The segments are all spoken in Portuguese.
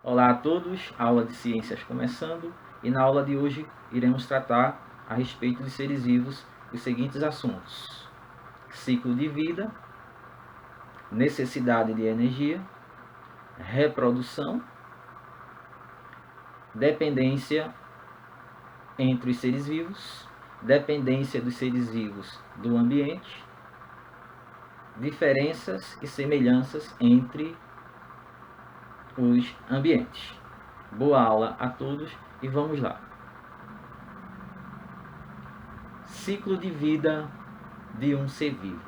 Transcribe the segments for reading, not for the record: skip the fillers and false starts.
Olá a todos, aula de ciências começando, e na aula de hoje iremos tratar a respeito de seres vivos os seguintes assuntos: ciclo de vida, necessidade de energia, reprodução, dependência entre os seres vivos, dependência dos seres vivos do ambiente, diferenças e semelhanças entre os ambientes. Boa aula a todos e vamos lá. Ciclo de vida de um ser vivo.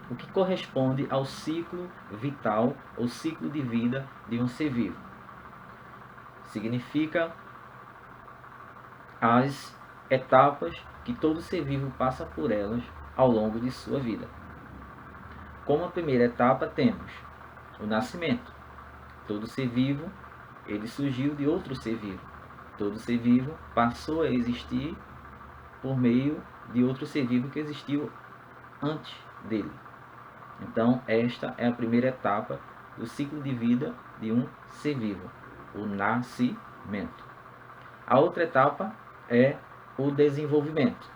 O que corresponde ao ciclo vital ou ciclo de vida de um ser vivo? Significa as etapas que todo ser vivo passa por elas ao longo de sua vida. Como a primeira etapa temos o nascimento. Todo ser vivo, ele surgiu de outro ser vivo. Todo ser vivo passou a existir por meio de outro ser vivo que existiu antes dele. Então, esta é a primeira etapa do ciclo de vida de um ser vivo, o nascimento. A outra etapa é o desenvolvimento.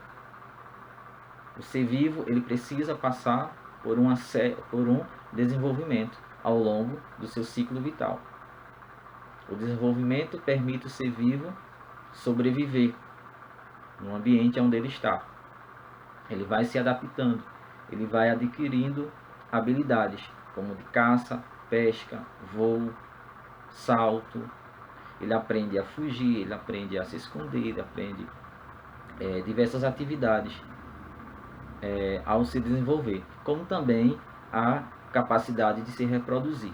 O ser vivo ele precisa passar por um desenvolvimento ao longo do seu ciclo vital. O desenvolvimento permite o ser vivo sobreviver no ambiente onde ele está. Ele vai se adaptando, ele vai adquirindo habilidades como de caça, pesca, voo, salto. Ele aprende a fugir, ele aprende a se esconder, ele aprende diversas atividades ao se desenvolver, como também a capacidade de se reproduzir.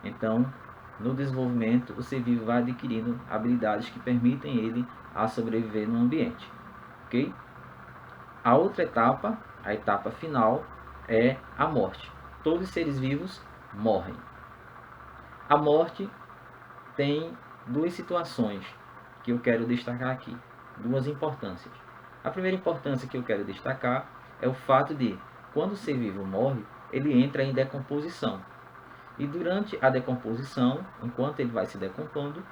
Então, no desenvolvimento, o ser vivo vai adquirindo habilidades que permitem ele a sobreviver no ambiente. Ok? A outra etapa, a etapa final, é a morte. Todos os seres vivos morrem. A morte tem duas situações que eu quero destacar aqui, duas importâncias. A primeira importância que eu quero destacar é o fato de, quando o ser vivo morre, ele entra em decomposição. E durante a decomposição, enquanto ele vai se decompondo,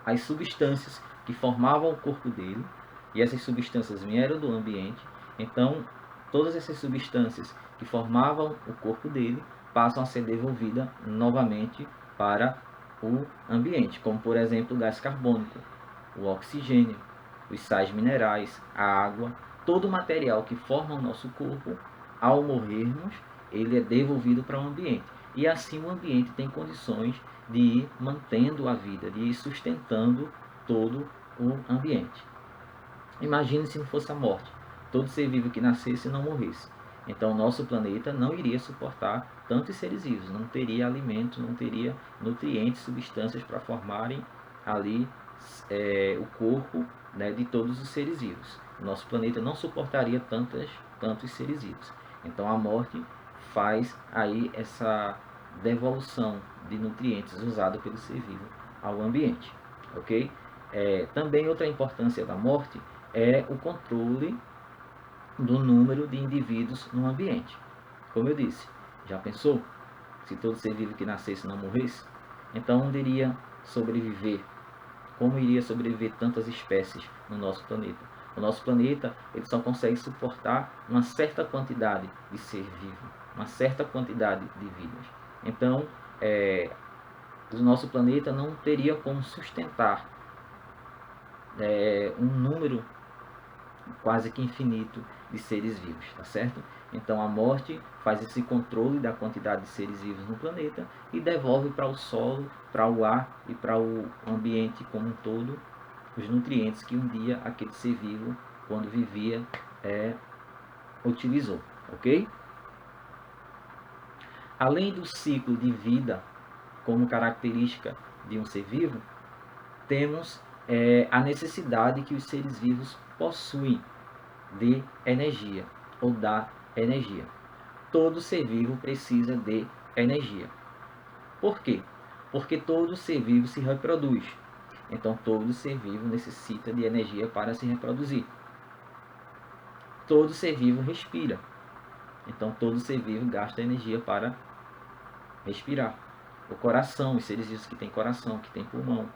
as substâncias que formavam o corpo dele, e essas substâncias vieram do ambiente, então todas essas substâncias que formavam o corpo dele passam a ser devolvidas novamente para o ambiente, como por exemplo o gás carbônico, o oxigênio, os sais minerais, a água, todo o material que forma o nosso corpo, ao morrermos, ele é devolvido para o ambiente. E assim o ambiente tem condições de ir mantendo a vida, de ir sustentando todo o ambiente. Imagine se não fosse a morte. Todo ser vivo que nascesse não morresse. Então o nosso planeta não iria suportar tantos seres vivos, não teria alimento, não teria nutrientes, substâncias para formarem ali o corpo, né, de todos os seres vivos. O nosso planeta não suportaria tantos seres vivos. Então a morte faz aí essa devolução de nutrientes usado pelo ser vivo ao ambiente, ok? Também outra importância da morte é o controle do número de indivíduos no ambiente. Como eu disse, já pensou se todo ser vivo que nascesse não morresse? Então onde iria sobreviver? Como iria sobreviver tantas espécies no nosso planeta? O nosso planeta ele só consegue suportar uma certa quantidade de ser vivo, uma certa quantidade de vidas. Então, o nosso planeta não teria como sustentar um número quase que infinito de seres vivos, tá certo? Então a morte faz esse controle da quantidade de seres vivos no planeta e devolve para o solo, para o ar e para o ambiente como um todo os nutrientes que um dia aquele ser vivo, quando vivia, utilizou, ok? Além do ciclo de vida como característica de um ser vivo, temos a necessidade que os seres vivos possuem de energia ou da energia. Todo ser vivo precisa de energia. Por quê? Porque todo ser vivo se reproduz. Então todo ser vivo necessita de energia para se reproduzir. Todo ser vivo respira. Então todo ser vivo gasta energia para respirar. O coração, os seres vivos que têm coração, que têm pulmão,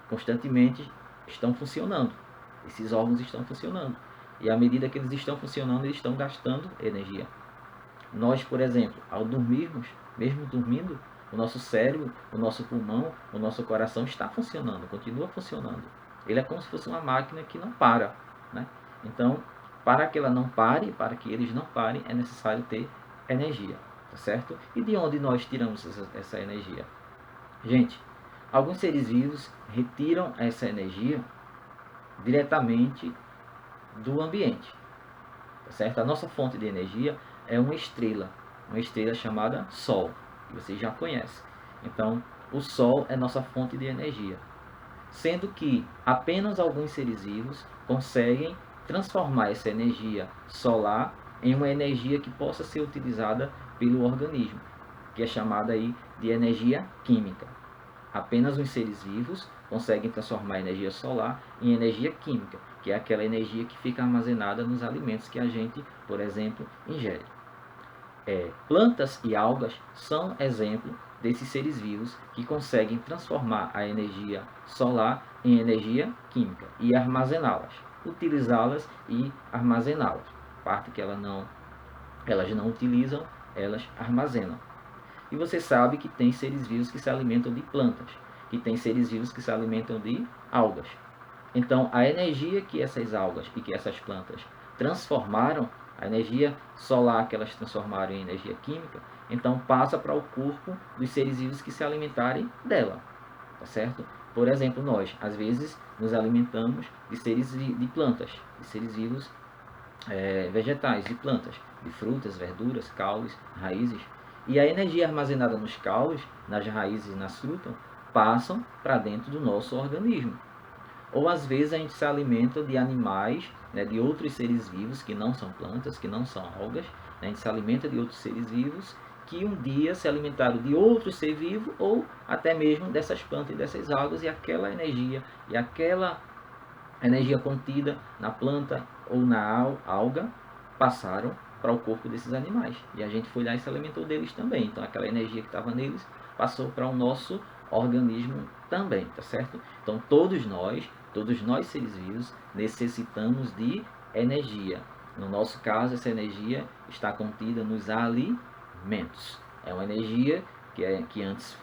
constantemente estão funcionando. Esses órgãos estão funcionando. E à medida que eles estão funcionando, eles estão gastando energia. Nós, por exemplo, ao dormirmos, mesmo dormindo, o nosso cérebro, o nosso pulmão, o nosso coração está funcionando, continua funcionando. Ele é como se fosse uma máquina que não para, né? Então, para que ela não pare, para que eles não parem, é necessário ter energia, tá certo? E de onde nós tiramos essa energia? Gente, alguns seres vivos retiram essa energia diretamente do ambiente, tá certo? A nossa fonte de energia é uma estrela chamada Sol, que vocês já conhecem. Então, o Sol é nossa fonte de energia, sendo que apenas alguns seres vivos conseguem transformar essa energia solar em uma energia que possa ser utilizada pelo organismo, que é chamada aí de energia química. Apenas os seres vivos conseguem transformar a energia solar em energia química, que é aquela energia que fica armazenada nos alimentos que a gente, por exemplo, ingere. Plantas e algas são exemplo desses seres vivos que conseguem transformar a energia solar em energia química e armazená-las, utilizá-las e armazená-las. Parte que elas não utilizam, elas armazenam. E você sabe que tem seres vivos que se alimentam de plantas, que tem seres vivos que se alimentam de algas. Então, a energia que essas algas e que essas plantas transformaram, a energia solar que elas transformaram em energia química, então passa para o corpo dos seres vivos que se alimentarem dela, tá certo? Por exemplo, nós, às vezes, nos alimentamos de seres de plantas, de seres vivos vegetais, de plantas, de frutas, verduras, caules, raízes. E a energia armazenada nos caules, nas raízes e nas frutas, passam para dentro do nosso organismo. Ou às vezes a gente se alimenta de animais, né, de outros seres vivos que não são plantas, que não são algas. Né, a gente se alimenta de outros seres vivos que um dia se alimentaram de outro ser vivo ou até mesmo dessas plantas e dessas algas, e aquela energia contida na planta ou na alga passaram para o corpo desses animais. E a gente foi lá e se alimentou deles também. Então aquela energia que estava neles passou para o nosso organismo também, tá certo? Então todos nós seres vivos necessitamos de energia. No nosso caso, essa energia está contida nos alimentos. É uma energia que antes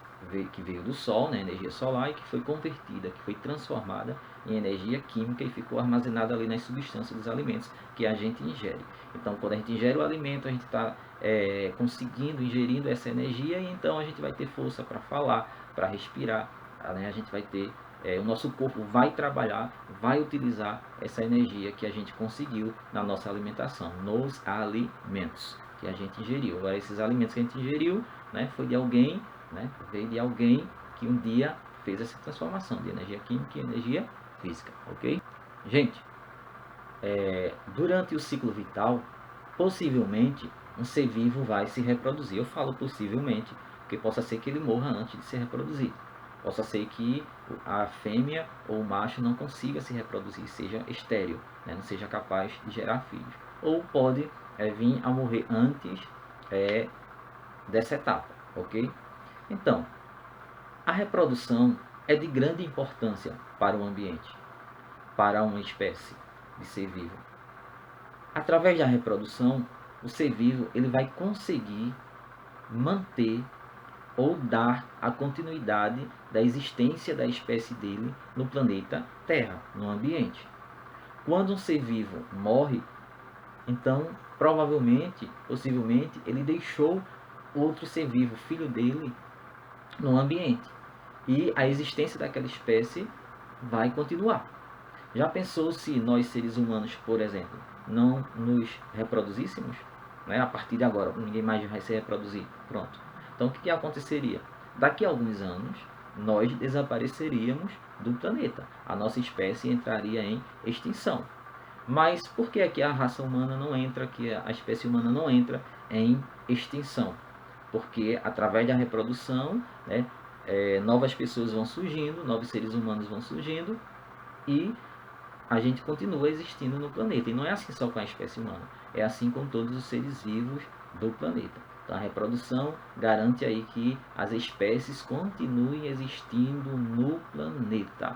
que veio do Sol, né, energia solar, e que foi convertida, que foi transformada em energia química e ficou armazenada ali nas substâncias dos alimentos que a gente ingere. Então, quando a gente ingere o alimento, a gente está conseguindo, ingerindo essa energia, e então a gente vai ter força para falar, para respirar, né? A gente vai ter, o nosso corpo vai trabalhar, vai utilizar essa energia que a gente conseguiu na nossa alimentação, nos alimentos que a gente ingeriu. Agora, esses alimentos que a gente ingeriu, né, foi de alguém, né, veio de alguém que um dia fez essa transformação de energia química e energia física, ok? Gente, durante o ciclo vital, possivelmente um ser vivo vai se reproduzir. Eu falo possivelmente, porque possa ser que ele morra antes de se reproduzir. Possa ser que a fêmea ou o macho não consiga se reproduzir, seja estéril, né, não seja capaz de gerar filhos. Ou pode vir a morrer antes dessa etapa, ok? Então, a reprodução é de grande importância para o ambiente, para uma espécie de ser vivo. Através da reprodução, o ser vivo ele vai conseguir manter ou dar a continuidade da existência da espécie dele no planeta Terra, no ambiente. Quando um ser vivo morre, então provavelmente, possivelmente, ele deixou outro ser vivo, filho dele, no ambiente. E a existência daquela espécie vai continuar. Já pensou se nós seres humanos, por exemplo, não nos reproduzíssemos? Né? A partir de agora, ninguém mais vai se reproduzir. Pronto. Então o que aconteceria? Daqui a alguns anos, nós desapareceríamos do planeta. A nossa espécie entraria em extinção. Mas por que é que a raça humana não entra, que a espécie humana não entra em extinção? Porque através da reprodução, né, novas pessoas vão surgindo, novos seres humanos vão surgindo, e a gente continua existindo no planeta. E não é assim só com a espécie humana, é assim com todos os seres vivos do planeta. Então a reprodução garante aí que as espécies continuem existindo no planeta.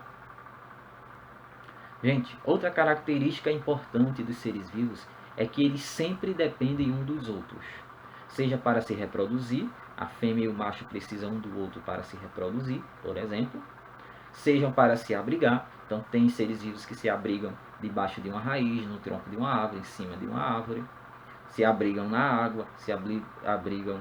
Gente, outra característica importante dos seres vivos é que eles sempre dependem um dos outros. Seja para se reproduzir, a fêmea e o macho precisam um do outro para se reproduzir, por exemplo. Sejam para se abrigar, então tem seres vivos que se abrigam debaixo de uma raiz, no tronco de uma árvore, em cima de uma árvore. Se abrigam na água, se abrigam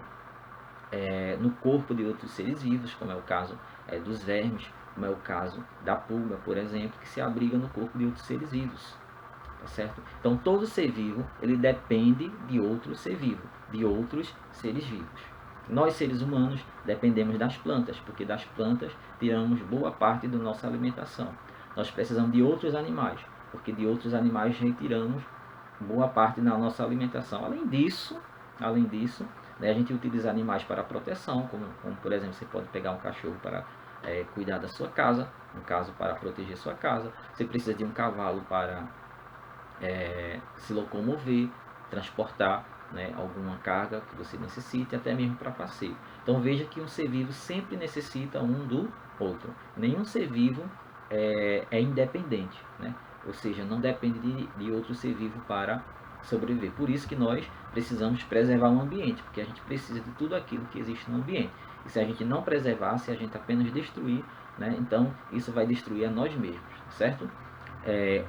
no corpo de outros seres vivos, como é o caso dos vermes, como é o caso da pulga, por exemplo, que se abriga no corpo de outros seres vivos. Tá certo? Então todo ser vivo ele depende de outro ser vivo, de outros seres vivos. Nós seres humanos dependemos das plantas, porque das plantas tiramos boa parte da nossa alimentação. Nós precisamos de outros animais, porque de outros animais retiramos boa parte da nossa alimentação. Além disso, né, a gente utiliza animais para proteção, como por exemplo você pode pegar um cachorro para cuidar da sua casa, no caso para proteger sua casa. Você precisa de um cavalo para se locomover, transportar, né, alguma carga que você necessite, até mesmo para passeio. Então veja que um ser vivo sempre necessita um do outro. Nenhum ser vivo é independente, né? Ou seja, não depende de outro ser vivo para sobreviver. Por isso que nós precisamos preservar o ambiente, porque a gente precisa de tudo aquilo que existe no ambiente. E se a gente não preservar, se a gente apenas destruir, né, então isso vai destruir a nós mesmos, certo?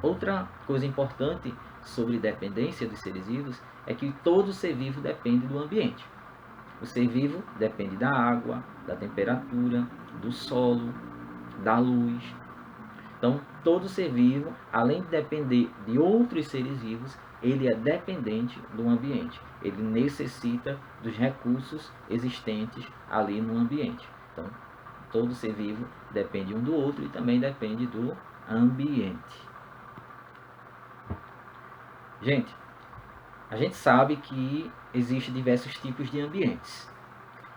Outra coisa importante sobre dependência dos seres vivos é que todo ser vivo depende do ambiente. O ser vivo depende da água, da temperatura, do solo, da luz. Então, todo ser vivo, além de depender de outros seres vivos, ele é dependente do ambiente. Ele necessita dos recursos existentes ali no ambiente. Então, todo ser vivo depende um do outro e também depende do ambiente. Gente, a gente sabe que existem diversos tipos de ambientes.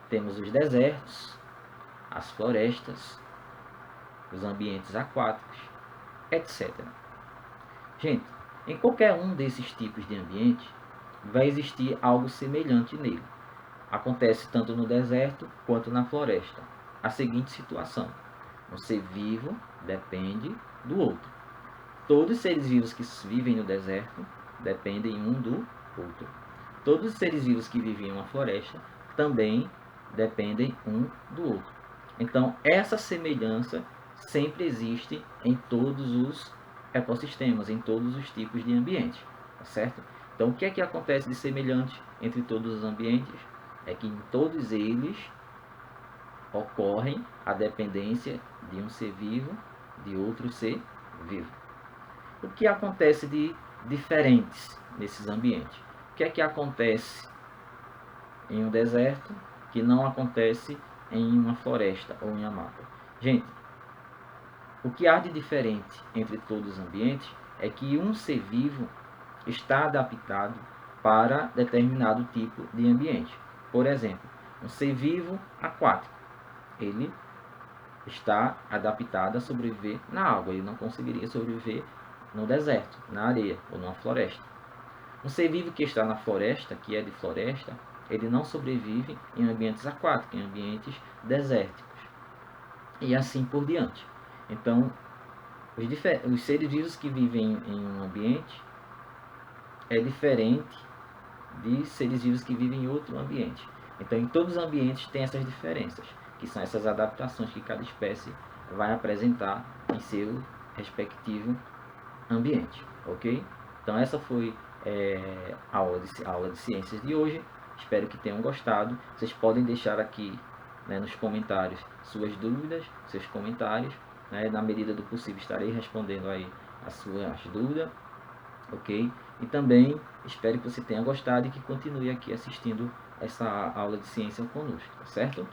Temos os desertos, as florestas, os ambientes aquáticos, etc. Gente, em qualquer um desses tipos de ambiente, vai existir algo semelhante nele. Acontece tanto no deserto quanto na floresta. A seguinte situação: um ser vivo depende do outro. Todos os seres vivos que vivem no deserto dependem um do outro. Todos os seres vivos que vivem em uma floresta também dependem um do outro. Então, essa semelhança sempre existe em todos os ecossistemas, em todos os tipos de ambiente, tá certo? Então, o que é que acontece de semelhante entre todos os ambientes? É que em todos eles ocorrem a dependência de um ser vivo de outro ser vivo. O que acontece de diferentes nesses ambientes? O que é que acontece em um deserto que não acontece em uma floresta ou em uma mata? Gente, o que há de diferente entre todos os ambientes é que um ser vivo está adaptado para determinado tipo de ambiente. Por exemplo, um ser vivo aquático, ele está adaptado a sobreviver na água, ele não conseguiria sobreviver no deserto, na areia ou numa floresta. Um ser vivo que está na floresta, que é de floresta, ele não sobrevive em ambientes aquáticos, em ambientes desérticos. E assim por diante. Então, os seres vivos que vivem em um ambiente é diferente de seres vivos que vivem em outro ambiente. Então, em todos os ambientes tem essas diferenças, que são essas adaptações que cada espécie vai apresentar em seu respectivo ambiente, ok? Então essa foi a aula de ciências de hoje. Espero que tenham gostado. Vocês podem deixar aqui, né, nos comentários suas dúvidas, seus comentários, né? Na medida do possível estarei respondendo aí as suas dúvidas, ok? E também espero que você tenha gostado e que continue aqui assistindo essa aula de ciência conosco, tá certo?